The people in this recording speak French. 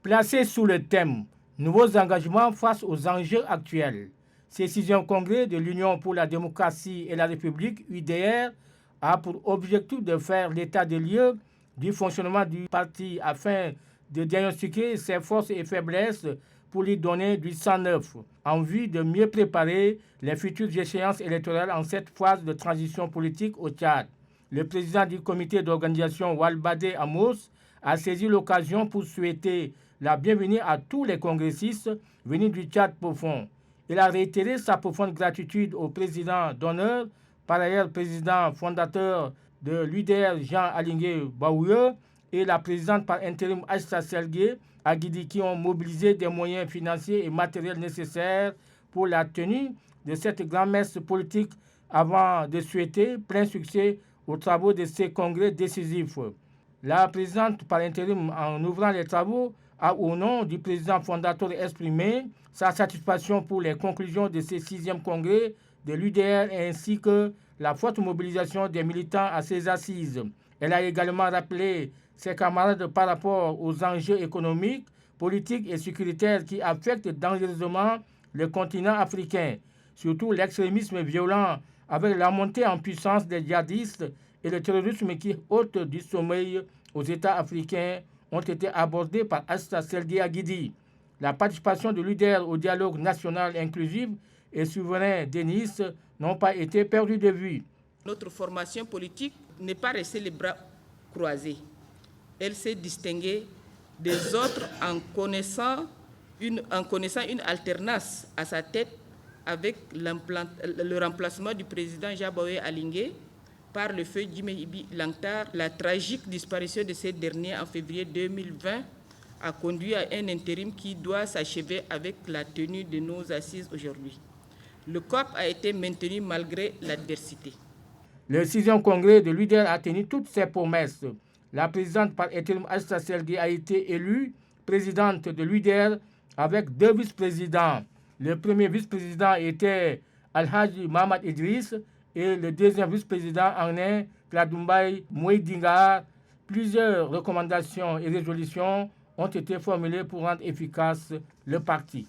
Placé sous le thème « Nouveaux engagements face aux enjeux actuels », ce 6e congrès de l'Union pour la démocratie et la République, UDR, a pour objectif de faire l'état des lieux du fonctionnement du parti afin de diagnostiquer ses forces et faiblesses pour lui donner du sang neuf, en vue de mieux préparer les futures échéances électorales en cette phase de transition politique au Tchad. Le président du comité d'organisation Walbade Amos a saisi l'occasion pour souhaiter la bienvenue à tous les congressistes venus du Tchad profond. Il a réitéré sa profonde gratitude au président d'honneur, par ailleurs président fondateur de l'UDR Jean Alingué Baouye, et la présidente par intérim Aïssa Selgué Aguidi, qui ont mobilisé des moyens financiers et matériels nécessaires pour la tenue de cette grand-messe politique avant de souhaiter plein succès aux travaux de ces congrès décisifs. La présidente par intérim, en ouvrant les travaux, a au nom du président fondateur exprimé sa satisfaction pour les conclusions de ce 6e congrès de l'UDR ainsi que la forte mobilisation des militants à ses assises. Elle a également rappelé ses camarades par rapport aux enjeux économiques, politiques et sécuritaires qui affectent dangereusement le continent africain, surtout l'extrémisme violent avec la montée en puissance des djihadistes et le terrorisme qui ôte du sommeil aux États africains ont été abordés par Aïssa Selgué Aguidi. La participation de l'UDR au dialogue national inclusif et souverain des Nice n'ont pas été perdues de vue. Notre formation politique n'est pas restée les bras croisés. Elle s'est distinguée des autres en connaissant une alternance à sa tête avec le remplacement du président Jabaoé Alingué par le feu Jimé Ibi Langtar. La tragique disparition de ce dernier en février 2020 a conduit à un intérim qui doit s'achever avec la tenue de nos assises aujourd'hui. Le COP a été maintenu malgré l'adversité. Le 6e congrès de l'UDR a tenu toutes ses promesses. La présidente par intérim Aïssa Selgué a été élue présidente de l'UDR avec 2 vice-présidents. Le premier vice-président était Al-Haji Mohamed Idriss et le 2e vice-président en est Kladoumbaye Mouedinga. Plusieurs recommandations et résolutions ont été formulées pour rendre efficace le parti.